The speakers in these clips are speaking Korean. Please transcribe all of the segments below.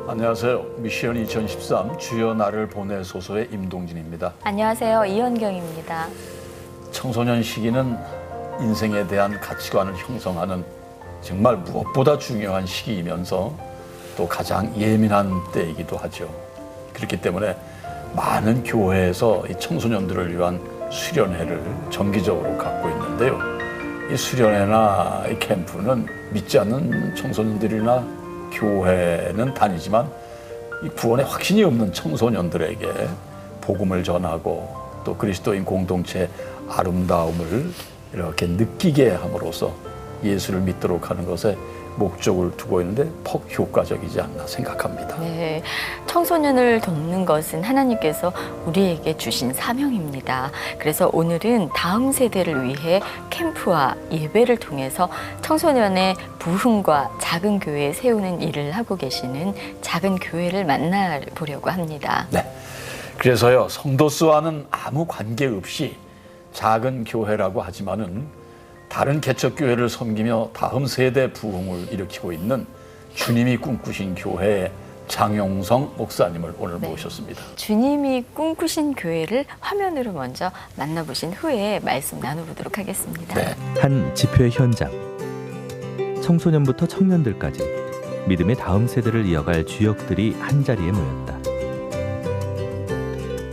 안녕하세요. 미션 2013 주여 나를 보내소서의 임동진입니다. 안녕하세요. 이현경입니다. 청소년 시기는 인생에 대한 가치관을 형성하는 정말 무엇보다 중요한 시기이면서 또 가장 예민한 때이기도 하죠. 그렇기 때문에 많은 교회에서 이 청소년들을 위한 수련회를 정기적으로 갖고 있는데요. 이 수련회나 이 캠프는 믿지 않는 청소년들이나 교회는 다니지만 이 구원의 확신이 없는 청소년들에게 복음을 전하고 또 그리스도인 공동체의 아름다움을 이렇게 느끼게 함으로써 예수를 믿도록 하는 것에 목적을 두고 있는데 퍽 효과적이지 않나 생각합니다. 네, 청소년을 돕는 것은 하나님께서 우리에게 주신 사명입니다. 그래서 오늘은 다음 세대를 위해 캠프와 예배를 통해서 청소년의 부흥과 작은 교회 세우는 일을 하고 계시는 작은 교회를 만나보려고 합니다. 네, 그래서요 성도수와는 아무 관계없이 작은 교회라고 하지만은 다른 개척교회를 섬기며 다음 세대 부흥을 일으키고 있는 주님이 꿈꾸신 교회의 장용성 목사님을 오늘 모셨습니다. 주님이 꿈꾸신 교회를 화면으로 먼저 만나보신 후에 말씀 나눠보도록 하겠습니다. 네. 한 집회 현장. 청소년부터 청년들까지 믿음의 다음 세대를 이어갈 주역들이 한자리에 모였다.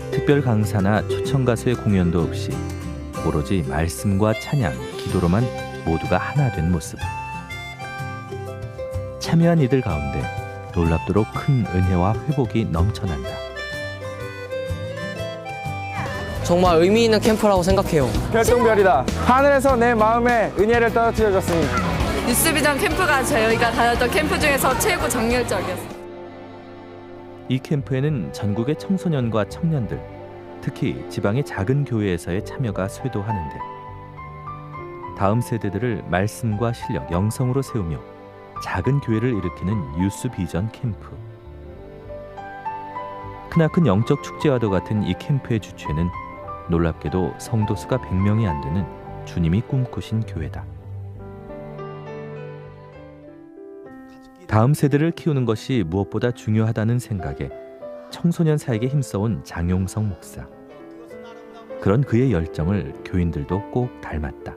특별 강사나 초청 가수의 공연도 없이 오로지 말씀과 찬양, 기도로만 모두가 하나 된 모습. 참여한 이들 가운데 놀랍도록 큰 은혜와 회복이 넘쳐난다. 정말 의미 있는 캠프라고 생각해요. 별똥별이다. 하늘에서 내 마음에 은혜를 떨어뜨려 줬습니다. 뉴스비전 캠프가 저희가 다녔던 캠프 중에서 최고 정열적이었어요. 이 캠프에는 전국의 청소년과 청년들, 특히 지방의 작은 교회에서의 참여가 쇄도하는데 다음 세대들을 말씀과 실력, 영성으로 세우며 작은 교회를 일으키는 유스 비전 캠프. 크나큰 영적 축제와도 같은 이 캠프의 주체는 놀랍게도 성도 수가 100명이 안 되는 주님이 꿈꾸신 교회다. 다음 세대를 키우는 것이 무엇보다 중요하다는 생각에 청소년 사역에 힘써온 장용성 목사. 그런 그의 열정을 교인들도 꼭 닮았다.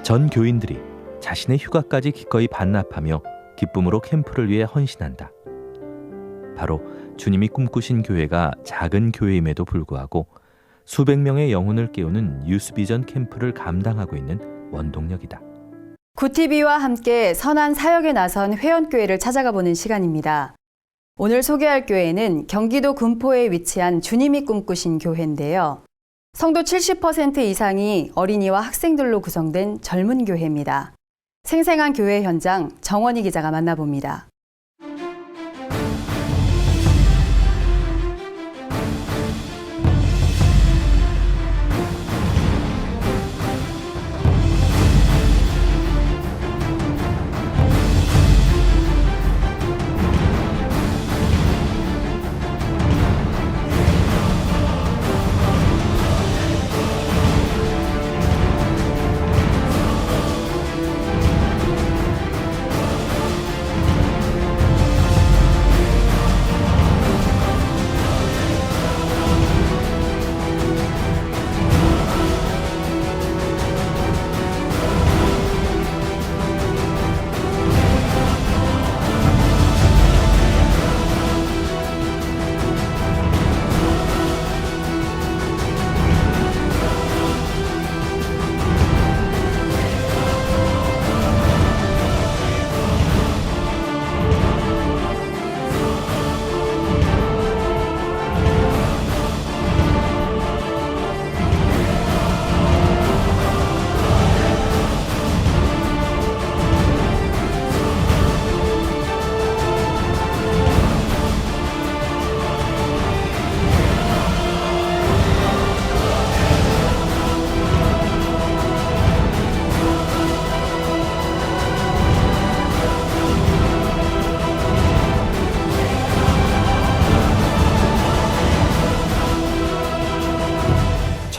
전 교인들이 자신의 휴가까지 기꺼이 반납하며 기쁨으로 캠프를 위해 헌신한다. 바로 주님이 꿈꾸신 교회가 작은 교회임에도 불구하고 수백 명의 영혼을 깨우는 유스비전 캠프를 감당하고 있는 원동력이다. 굿TV와 함께 선한 사역에 나선 회원교회를 찾아가 보는 시간입니다. 오늘 소개할 교회는 경기도 군포에 위치한 주님이 꿈꾸신 교회인데요. 성도 70% 이상이 어린이와 학생들로 구성된 젊은 교회입니다. 생생한 교회 현장 정원희 기자가 만나봅니다.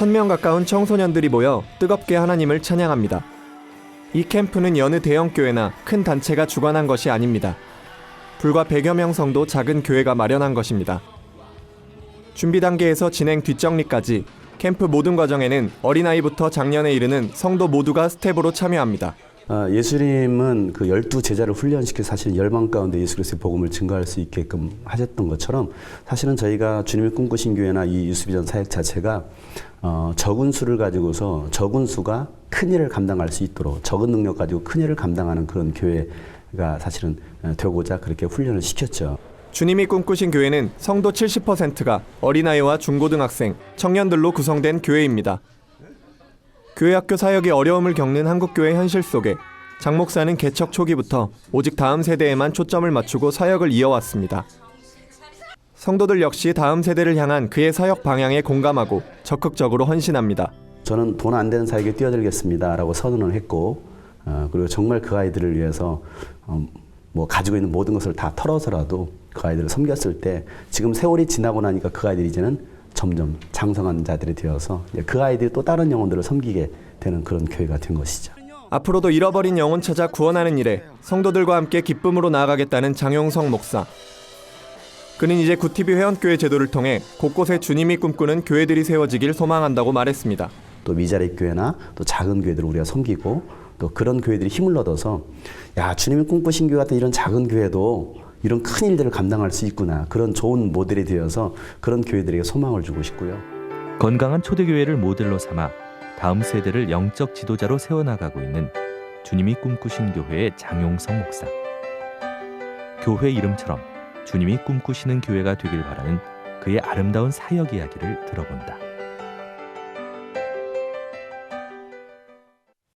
천명 가까운 청소년들이 모여 뜨겁게 하나님을 찬양합니다. 이 캠프는 여느 대형 교회나 큰 단체가 주관한 것이 아닙니다. 불과 100여 명 성도 작은 교회가 마련한 것입니다. 준비 단계에서 진행 뒷정리까지 캠프 모든 과정에는 어린아이부터 장년에 이르는 성도 모두가 스텝으로 참여합니다. 예수님은 그 12제자를 훈련시켜 사실 열방 가운데 예수 그리스도의 복음을 증거할 수 있게끔 하셨던 것처럼 사실은 저희가 주님이 꿈꾸신 교회나 이 유수비전 사역 자체가 적은 수를 가지고서 적은 수가 큰 일을 감당할 수 있도록 적은 능력 가지고 큰 일을 감당하는 그런 교회가 사실은 되고자 그렇게 훈련을 시켰죠. 주님이 꿈꾸신 교회는 성도 70%가 어린아이와 중고등학생, 청년들로 구성된 교회입니다. 교회학교 사역이 어려움을 겪는 한국교회 현실 속에 장 목사는 개척 초기부터 오직 다음 세대에만 초점을 맞추고 사역을 이어왔습니다. 성도들 역시 다음 세대를 향한 그의 사역 방향에 공감하고 적극적으로 헌신합니다. 저는 돈 안 되는 사역에 뛰어들겠습니다 라고 선언을 했고 그리고 정말 그 아이들을 위해서 가지고 있는 모든 것을 다 털어서라도 그 아이들을 섬겼을 때 지금 세월이 지나고 나니까 그 아이들이 이제는 점점 장성한 자들이 되어서 그 아이들이 또 다른 영혼들을 섬기게 되는 그런 교회가 된 것이죠. 앞으로도 잃어버린 영혼 찾아 구원하는 일에 성도들과 함께 기쁨으로 나아가겠다는 장용석 목사. 그는 이제 구티비 회원교회 제도를 통해 곳곳에 주님이 꿈꾸는 교회들이 세워지길 소망한다고 말했습니다. 또 미자립 교회나 또 작은 교회들을 우리가 섬기고 또 그런 교회들이 힘을 얻어서 주님이 꿈꾸신 교회 같은 이런 작은 교회도 이런 큰 일들을 감당할 수 있구나. 그런 좋은 모델이 되어서 그런 교회들에게 소망을 주고 싶고요. 건강한 초대교회를 모델로 삼아 다음 세대를 영적 지도자로 세워나가고 있는 주님이 꿈꾸신 교회의 장용석 목사. 교회 이름처럼 주님이 꿈꾸시는 교회가 되길 바라는 그의 아름다운 사역 이야기를 들어본다.